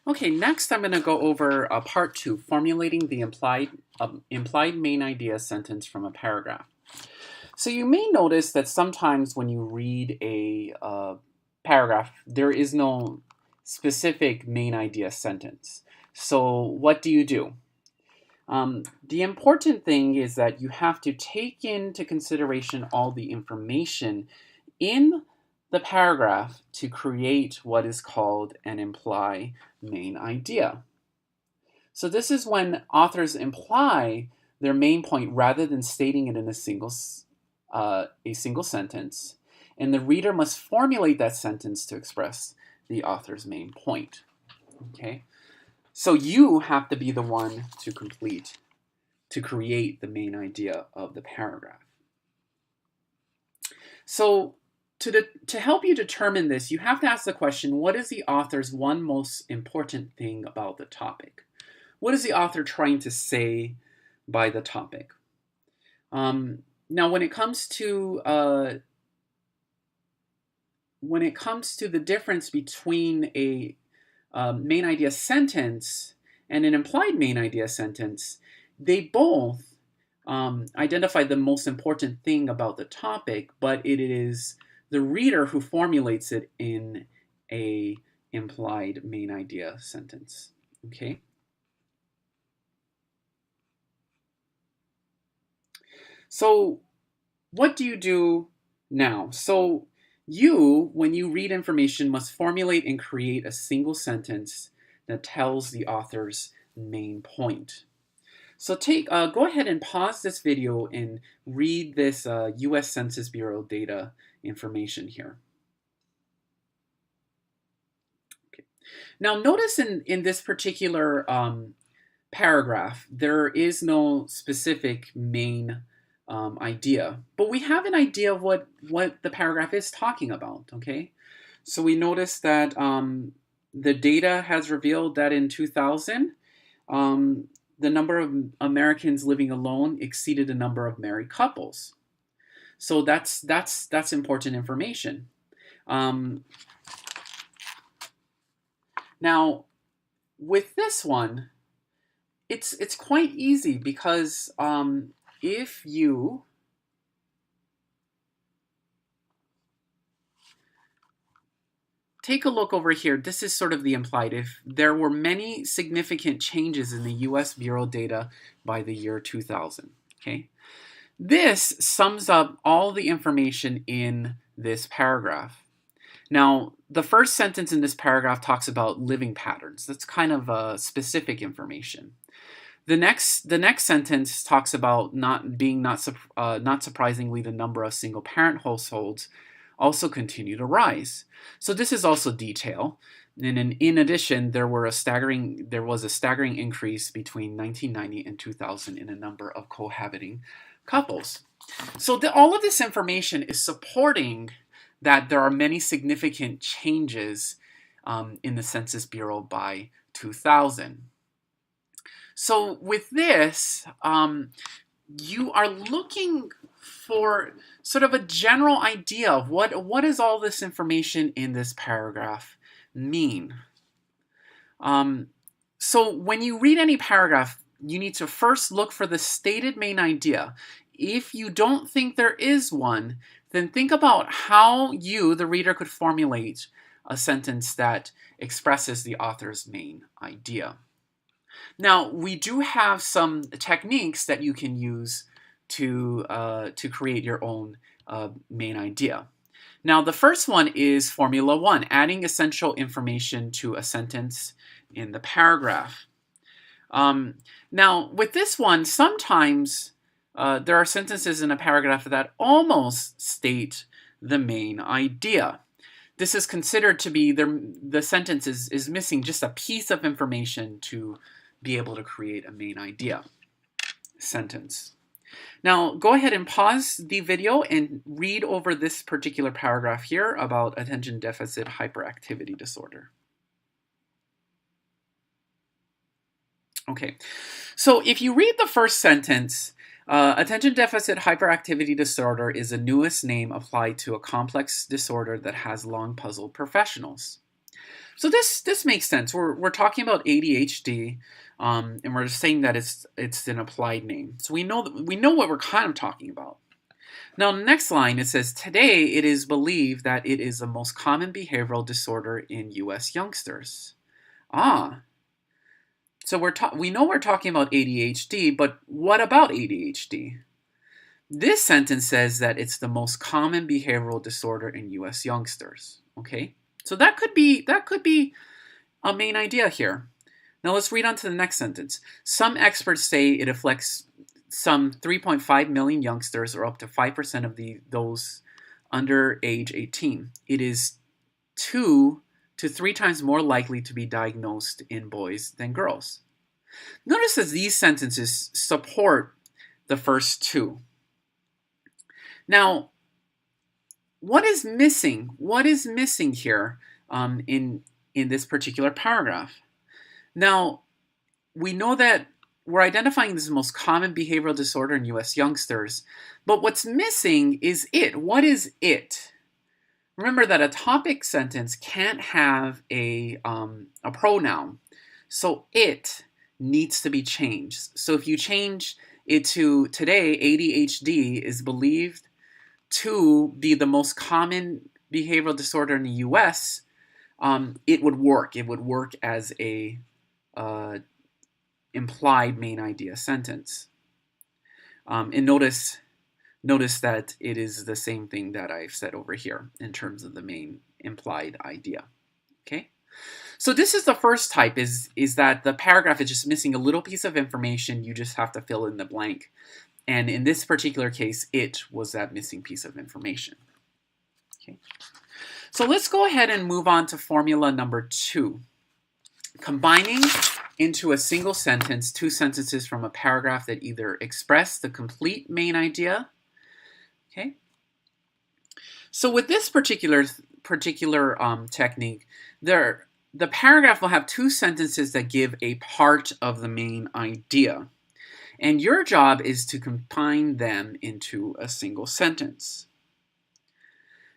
Okay, next I'm going to go over part two, formulating the implied main idea sentence from a paragraph. So you may notice that sometimes when you read a paragraph, there is no specific main idea sentence. So what do you do? The important thing is that you have to take into consideration all the information in the paragraph to create what is called an imply main idea. So this is when authors imply their main point rather than stating it in a single sentence, and the reader must formulate that sentence to express the author's main point. Okay, so you have to be the one to create the main idea of the paragraph. So to help you determine this, you have to ask the question, what is the author's one most important thing about the topic? What is the author trying to say by the topic? Now, when it comes to the difference between a main idea sentence and an implied main idea sentence, they both identify the most important thing about the topic, but it is the reader who formulates it in a implied main idea sentence. Okay. So what do you do now? So you, when you read information, must formulate and create a single sentence that tells the author's main point. So go ahead and pause this video and read this U.S. Census Bureau data information here. Okay. Now notice in this particular paragraph, there is no specific main idea, but we have an idea of what the paragraph is talking about, okay? So we notice that the data has revealed that in 2000, the number of Americans living alone exceeded the number of married couples. So that's important information. Now, with this one, it's quite easy because if you take a look over here, this is sort of the implied. If there were many significant changes in the U.S. Bureau data by the year 2000, okay? This sums up all the information in this paragraph. Now, the first sentence in this paragraph talks about living patterns. That's kind of specific information. The next sentence talks about not surprisingly, the number of single parent households also continue to rise. So this is also detail. And in addition, there was a staggering increase between 1990 and 2000 in a number of cohabiting couples. So all of this information is supporting that there are many significant changes in the Census Bureau by 2000. So with this, you are looking for sort of a general idea of what does all this information in this paragraph mean. So when you read any paragraph, you need to first look for the stated main idea. If you don't think there is one, then think about how you, the reader, could formulate a sentence that expresses the author's main idea. Now, we do have some techniques that you can use to create your own main idea. Now, the first one is Formula 1, adding essential information to a sentence in the paragraph. Now, with this one, sometimes there are sentences in a paragraph that almost state the main idea. This is considered to be the sentence is missing just a piece of information to be able to create a main idea sentence. Now, go ahead and pause the video and read over this particular paragraph here about attention deficit hyperactivity disorder. Okay, so if you read the first sentence, attention deficit hyperactivity disorder is the newest name applied to a complex disorder that has long puzzled professionals. So this makes sense. We're talking about ADHD, and we're saying that it's an applied name. So we know what we're kind of talking about. Now, next line, it says, today it is believed that it is the most common behavioral disorder in U.S. youngsters. Ah, so we know we're talking about ADHD, but what about ADHD? This sentence says that it's the most common behavioral disorder in U.S. youngsters. Okay, so that could be a main idea here. Now let's read on to the next sentence. Some experts say it affects some 3.5 million youngsters, or up to 5% of those under age 18. It is 2 to 3 times more likely to be diagnosed in boys than girls. Notice that these sentences support the first two. Now, what is missing? What is missing here in this particular paragraph? Now, we know that we're identifying this most common behavioral disorder in U.S. youngsters, but what's missing is it. What is it? Remember that a topic sentence can't have a pronoun, so it needs to be changed. So if you change it to today, ADHD is believed to be the most common behavioral disorder in the U.S., it would work. It would work as a implied main idea sentence. And notice that it is the same thing that I've said over here in terms of the main implied idea. Okay? So this is the first type, is that the paragraph is just missing a little piece of information. You just have to fill in the blank. And in this particular case, it was that missing piece of information. Okay. So let's go ahead and move on to formula number 2. Combining into a single sentence 2 sentences from a paragraph that either express the complete main idea. Okay. So with this particular technique, the paragraph will have 2 sentences that give a part of the main idea. And your job is to combine them into a single sentence.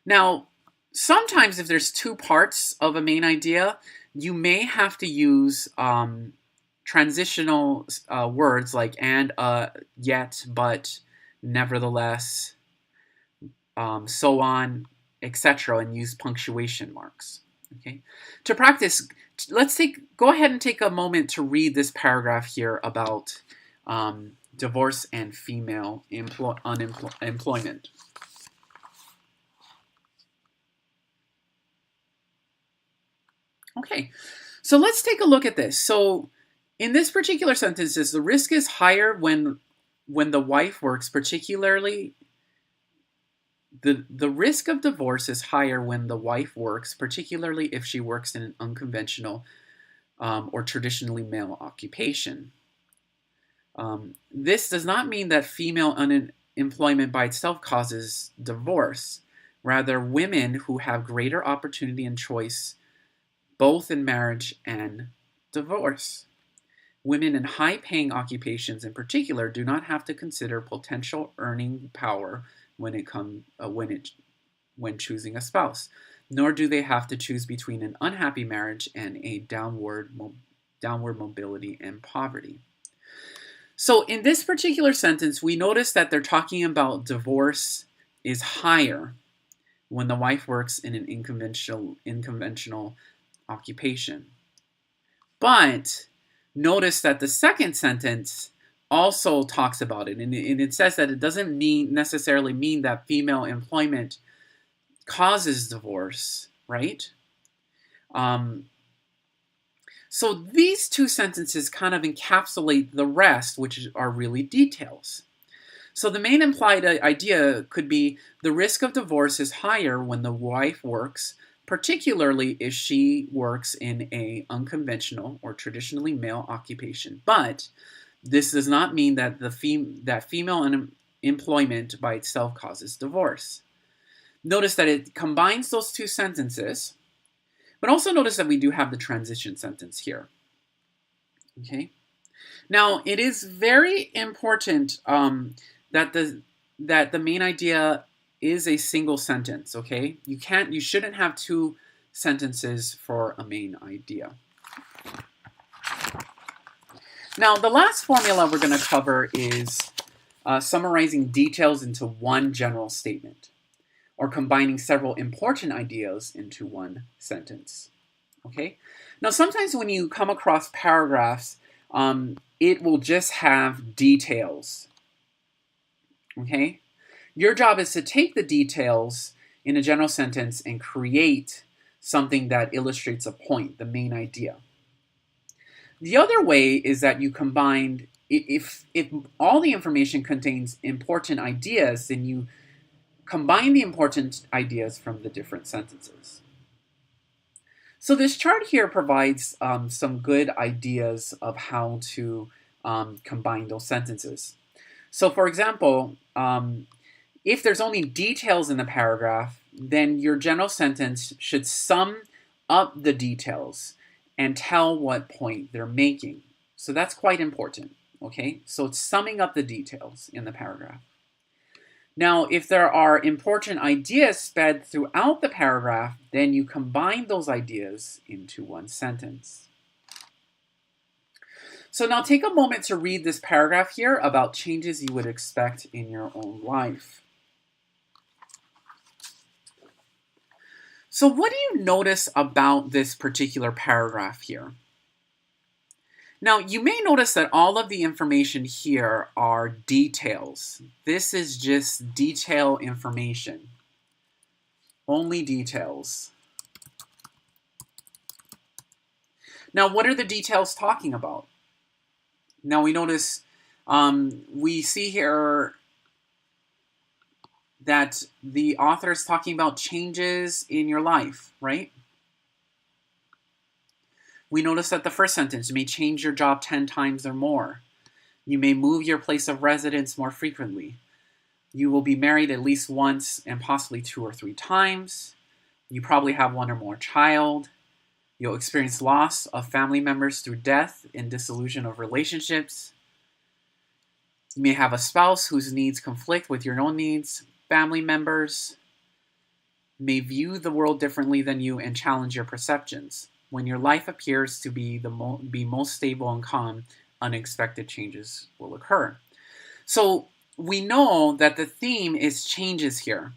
Now, sometimes if there's 2 parts of a main idea, you may have to use transitional words like and, yet, but, nevertheless, so on, etc., and use punctuation marks. Okay. To practice, go ahead and take a moment to read this paragraph here about divorce and female unemployment. Okay, so let's take a look at this. So in this particular sentence, the risk is higher when the wife works, particularly the risk of divorce is higher when the wife works, particularly if she works in an unconventional or traditionally male occupation. This does not mean that female unemployment by itself causes divorce. Rather, women who have greater opportunity and choice both in marriage and divorce. Women in high-paying occupations in particular do not have to consider potential earning power when choosing a spouse, nor do they have to choose between an unhappy marriage and a downward mobility and poverty. So in this particular sentence, we notice that they're talking about divorce is higher when the wife works in an unconventional occupation. But notice that the second sentence also talks about it, and it says that it doesn't necessarily mean that female employment causes divorce, right? So these 2 sentences kind of encapsulate the rest, which are really details. So the main implied idea could be the risk of divorce is higher when the wife works, particularly if she works in a unconventional or traditionally male occupation. But this does not mean that that female unemployment by itself causes divorce. Notice that it combines those 2 sentences, but also notice that we do have the transition sentence here. Okay. Now, it is very important that the main idea is a single sentence. Okay, you shouldn't have 2 sentences for a main idea. Now, the last formula we're going to cover is summarizing details into one general statement, or combining several important ideas into one sentence. Okay? Now, sometimes when you come across paragraphs, it will just have details. Okay? Your job is to take the details in a general sentence and create something that illustrates a point, the main idea. The other way is that you combine, if all the information contains important ideas, then you combine the important ideas from the different sentences. So this chart here provides some good ideas of how to combine those sentences. So for example, if there's only details in the paragraph, then your general sentence should sum up the details and tell what point they're making. So that's quite important, okay? So it's summing up the details in the paragraph. Now, if there are important ideas sped throughout the paragraph, then you combine those ideas into one sentence. So now take a moment to read this paragraph here about changes you would expect in your own life. So what do you notice about this particular paragraph here? Now, you may notice that all of the information here are details. This is just detail information. Only details. Now, what are the details talking about? Now, we notice, we see here that the author is talking about changes in your life, right? We notice that the first sentence, you may change your job 10 times or more. You may move your place of residence more frequently. You will be married at least once and possibly 2 or 3 times. You probably have 1 or more child. You'll experience loss of family members through death and dissolution of relationships. You may have a spouse whose needs conflict with your own needs. Family members may view the world differently than you and challenge your perceptions. When your life appears to be most stable and calm, unexpected changes will occur. So we know that the theme is changes here.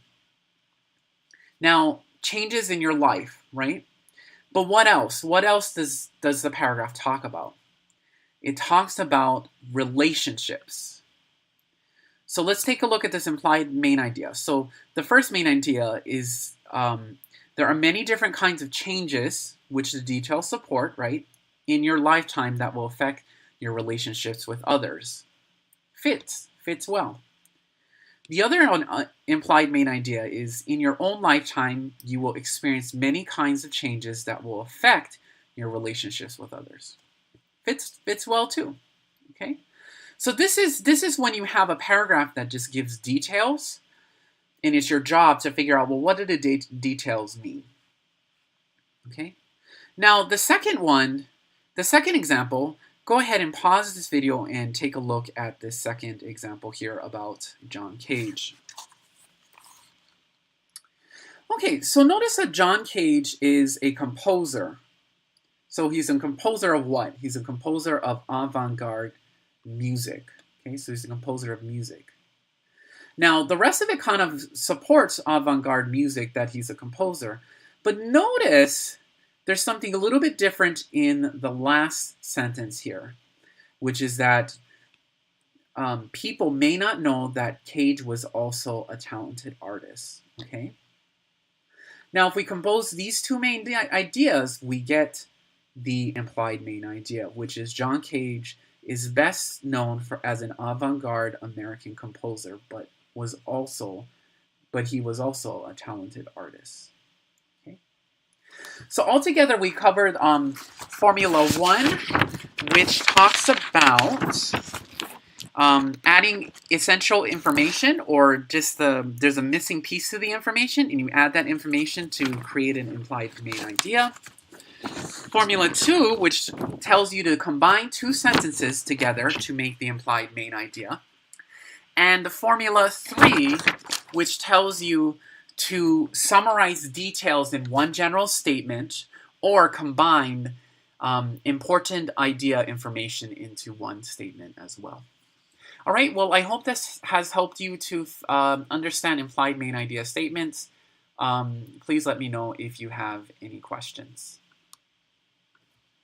Now, changes in your life, right? But what else? What else does the paragraph talk about? It talks about relationships. So let's take a look at this implied main idea. So the first main idea is there are many different kinds of changes which the details support, right, in your lifetime that will affect your relationships with others. Fits well. The other implied main idea is in your own lifetime, you will experience many kinds of changes that will affect your relationships with others. Fits well too, okay? So this is when you have a paragraph that just gives details, and it's your job to figure out, well, what do the details mean? Okay. Now the second example, go ahead and pause this video and take a look at this second example here about John Cage. Okay, so notice that John Cage is a composer. So he's a composer of what? He's a composer of avant-garde music. Okay, so he's a composer of music. Now, the rest of it kind of supports avant-garde music that he's a composer. But notice there's something a little bit different in the last sentence here, which is that people may not know that Cage was also a talented artist. Okay. Now, if we compose these two main ideas, we get the implied main idea, which is John Cage is best known as an avant-garde American composer, but he was also a talented artist. Okay. So altogether, we covered Formula 1, which talks about adding essential information, or just there's a missing piece to the information, and you add that information to create an implied main idea. Formula 2, which tells you to combine 2 sentences together to make the implied main idea. And Formula 3, which tells you to summarize details in one general statement or combine important idea information into one statement as well. All right, well, I hope this has helped you to understand implied main idea statements. Please let me know if you have any questions.